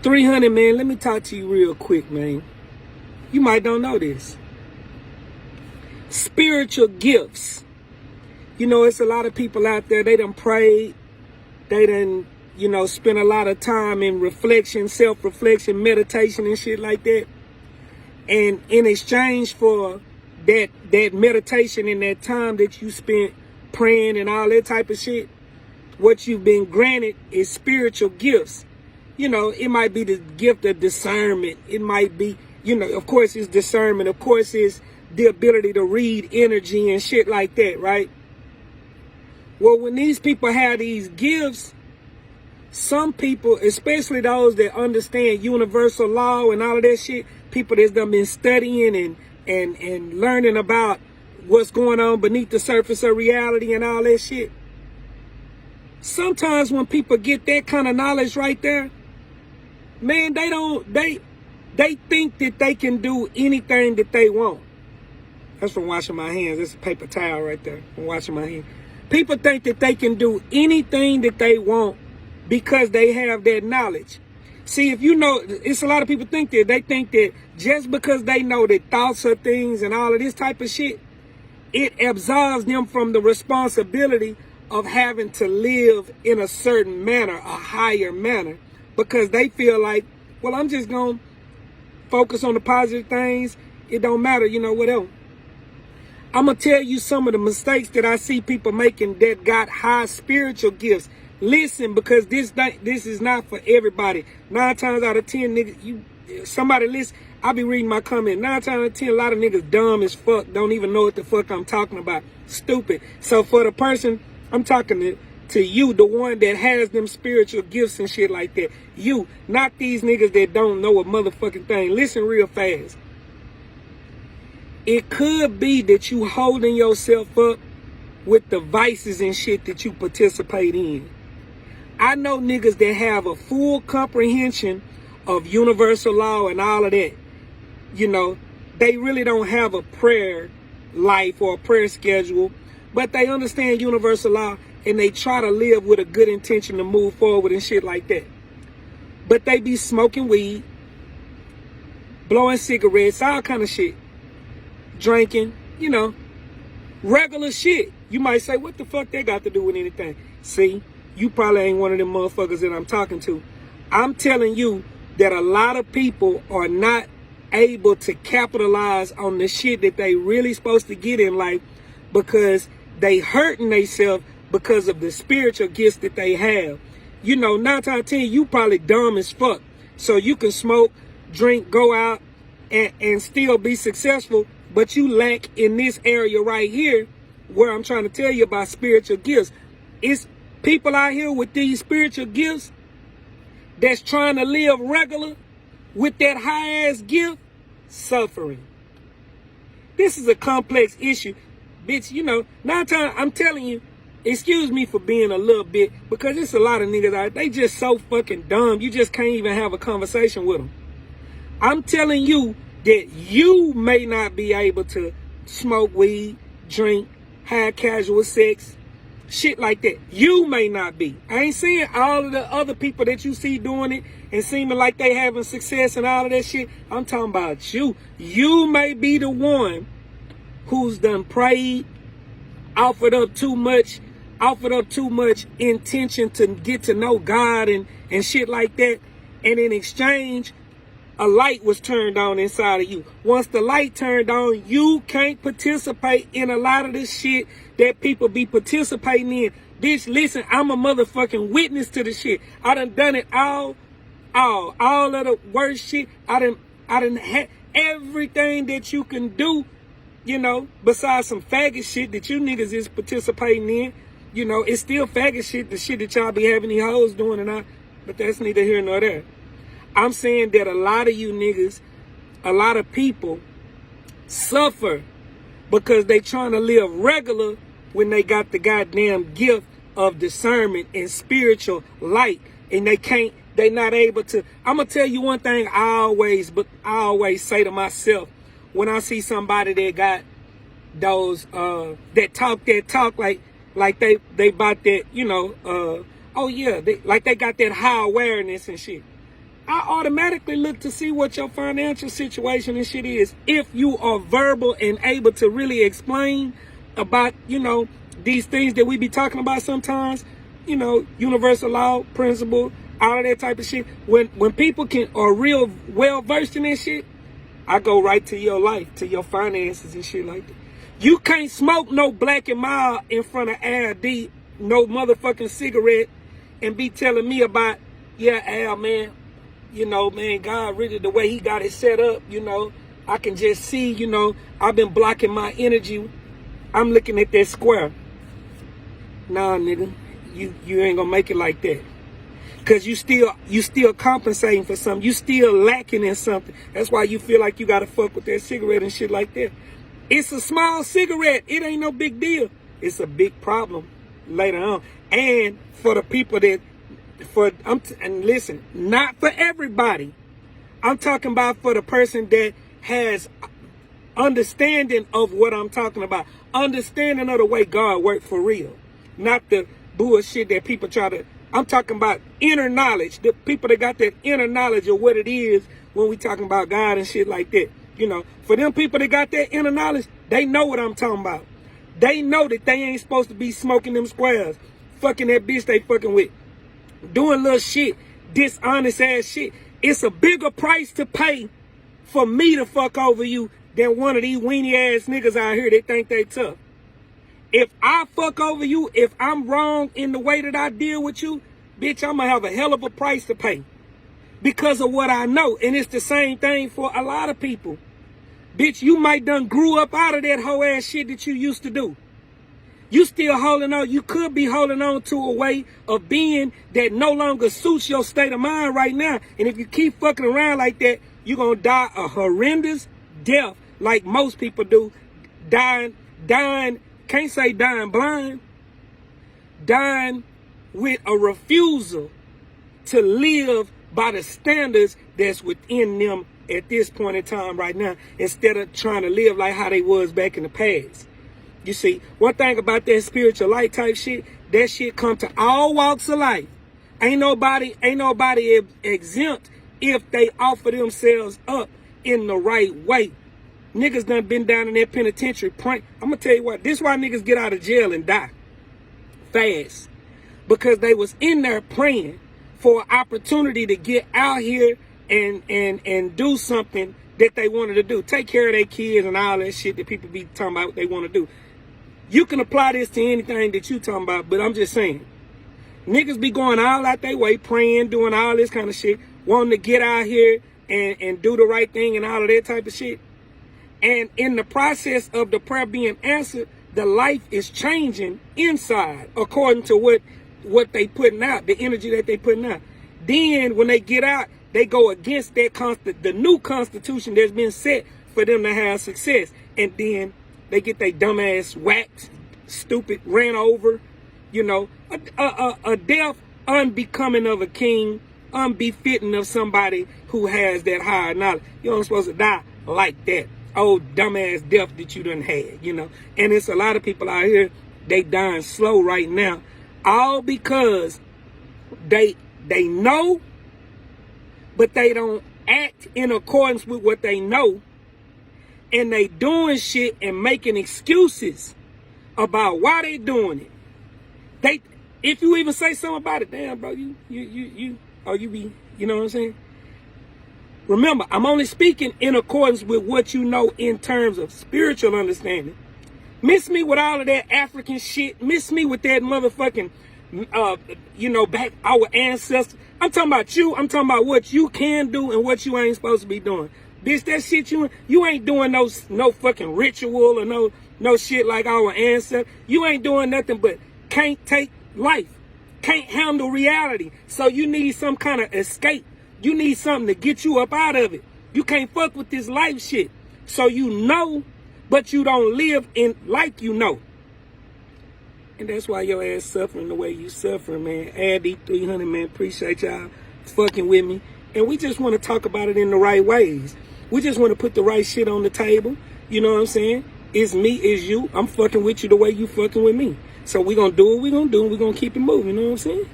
300, man, let me talk to you real quick, man. You might don't know this. Spiritual gifts. You know, it's a lot of people out there, they done prayed. They done, you know, spend a lot of time in reflection, self-reflection, meditation and shit like that. And in exchange for that meditation and that time that you spent praying and all that type of shit, what you've been granted is spiritual gifts. You know, it might be the gift of discernment. It might be, you know, of course it's discernment. Of course it's the ability to read energy and shit like that, right? Well, when these people have these gifts, some people, especially those that understand universal law and all of that shit, people that's done been studying and learning about what's going on beneath the surface of reality and all that shit. Sometimes when people get that kind of knowledge right there, man, they think that they can do anything that they want. That's from washing my hands. That's a paper towel right there from washing my hands. People think that they can do anything that they want because they have that knowledge. See, if you know, it's a lot of people think that. They think that just because they know that thoughts are things and all of this type of shit, it absolves them from the responsibility of having to live in a certain manner, a higher manner, because they feel like, well, I'm just going to focus on the positive things. It don't matter, you know, whatever. I'm going to tell you some of the mistakes that I see people making that got high spiritual gifts. Listen, because this is not for everybody. 9 times out of 10, niggas, somebody listen, I be reading my comment. 9 times out of 10, a lot of niggas dumb as fuck, don't even know what the fuck I'm talking about. Stupid. So for the person, I'm talking to you, the one that has them spiritual gifts and shit like that. You, not these niggas that don't know a motherfucking thing. Listen real fast. It could be that you holding yourself up with the vices and shit that you participate in. I know niggas that have a full comprehension of universal law and all of that. You know, they really don't have a prayer life or a prayer schedule, but they understand universal law and they try to live with a good intention to move forward and shit like that. But they be smoking weed, blowing cigarettes, all kind of shit. Drinking, you know, regular shit. You might say, what the fuck they got to do with anything? See, you probably ain't one of them motherfuckers that I'm talking to. I'm telling you that a lot of people are not able to capitalize on the shit that they really supposed to get in life because they hurting themselves because of the spiritual gifts that they have. You know, 9 times out of 10, you probably dumb as fuck. So you can smoke, drink, go out, and still be successful. But you lack in this area right here where I'm trying to tell you about spiritual gifts. It's people out here with these spiritual gifts that's trying to live regular with that high-ass gift, suffering. This is a complex issue. Bitch, you know, 9 times, I'm telling you, excuse me for being a little bit, because it's a lot of niggas out there, they just so fucking dumb, you just can't even have a conversation with them. I'm telling you, that you may not be able to smoke weed, drink, have casual sex, shit like that. You may not be. I ain't saying all of the other people that you see doing it and seeming like they having success and all of that shit. I'm talking about you. You may be the one who's done prayed, offered up too much intention to get to know God and shit like that. And in exchange, a light was turned on inside of you. Once the light turned on, you can't participate in a lot of this shit that people be participating in. Bitch, listen, I'm a motherfucking witness to the shit. I done it all of the worst shit. I done had everything that you can do, you know, besides some faggot shit that you niggas is participating in. You know, it's still faggot shit, the shit that y'all be having these hoes doing and all, but that's neither here nor there. I'm saying that a lot of you niggas, a lot of people suffer because they trying to live regular when they got the goddamn gift of discernment and spiritual light, and they not able to. I'm going to tell you one thing I always say to myself when I see somebody that got those, that talk like they bought that, you know, oh yeah, like they got that high awareness and shit. I automatically look to see what your financial situation and shit is. If you are verbal and able to really explain about, these things that we be talking about sometimes, universal law, principle, all of that type of shit. When people are real well versed in that shit, I go right to your life, to your finances and shit like that. You can't smoke no Black and Mild in front of ALD, no motherfucking cigarette, and be telling me about, yeah, Al, man, man, God really, the way he got it set up, I can just see, I've been blocking my energy. I'm looking at that square. Nah, nigga, you ain't gonna make it like that. Cause you still compensating for something. You still lacking in something. That's why you feel like you gotta fuck with that cigarette and shit like that. It's a small cigarette. It ain't no big deal. It's a big problem later on. And for the people that, and listen, not for everybody. I'm talking about for the person that has understanding of what I'm talking about. Understanding of the way God worked for real. Not the bullshit that people try to. I'm talking about inner knowledge. The people that got that inner knowledge of what it is when we talking about God and shit like that. For them people that got that inner knowledge, they know what I'm talking about. They know that they ain't supposed to be smoking them squares, fucking that bitch they fucking with, doing little shit, dishonest ass shit. It's a bigger price to pay for me to fuck over you than one of these weenie ass niggas out here that think they tough. If I fuck over you, if I'm wrong in the way that I deal with you, bitch, I'm gonna have a hell of a price to pay because of what I know. And it's the same thing for a lot of people. Bitch, you might done grew up out of that whole ass shit that you used to do. You still holding on. You could be holding on to a way of being that no longer suits your state of mind right now. And if you keep fucking around like that, you're going to die a horrendous death like most people do. Dying, can't say dying blind. Dying with a refusal to live by the standards that's within them at this point in time right now, instead of trying to live like how they was back in the past. You see, one thing about that spiritual light type shit, that shit come to all walks of life. Ain't nobody exempt if they offer themselves up in the right way. Niggas done been down in that penitentiary praying. I'm gonna tell you what, this is why niggas get out of jail and die fast. Because they was in there praying for an opportunity to get out here and do something that they wanted to do. Take care of their kids and all that shit that people be talking about what they want to do. You can apply this to anything that you talking about, but I'm just saying. Niggas be going all out their way, praying, doing all this kind of shit, wanting to get out here and do the right thing and all of that type of shit. And in the process of the prayer being answered, the life is changing inside according to what they putting out, the energy that they putting out. Then when they get out, they go against that the new constitution that's been set for them to have success. And then they get their dumb ass whacked, stupid, ran over, a death unbecoming of a king, unbefitting of somebody who has that higher knowledge. You ain't supposed to die like that. Old dumbass death that you done had, And it's a lot of people out here, they dying slow right now. All because they know, but they don't act in accordance with what they know. And they doing shit and making excuses about why they doing it. If you even say something about it, damn, bro, you be, you know what I'm saying? Remember, I'm only speaking in accordance with what you know in terms of spiritual understanding. Miss me with all of that African shit. Miss me with that motherfucking, back our ancestors. I'm talking about you. I'm talking about what you can do and what you ain't supposed to be doing. Bitch, that shit you ain't doing no fucking ritual or no shit like our ancestors. You ain't doing nothing but can't take life. Can't handle reality. So you need some kind of escape. You need something to get you up out of it. You can't fuck with this life shit. So you know, but you don't live in like you know. And that's why your ass suffering the way you suffering, man. Add these 300, man. Appreciate y'all fucking with me. And we just want to talk about it in the right ways. We just want to put the right shit on the table. You know what I'm saying? It's me, it's you. I'm fucking with you the way you fucking with me. So we gonna do what we gonna do, and we gonna keep it moving. You know what I'm saying?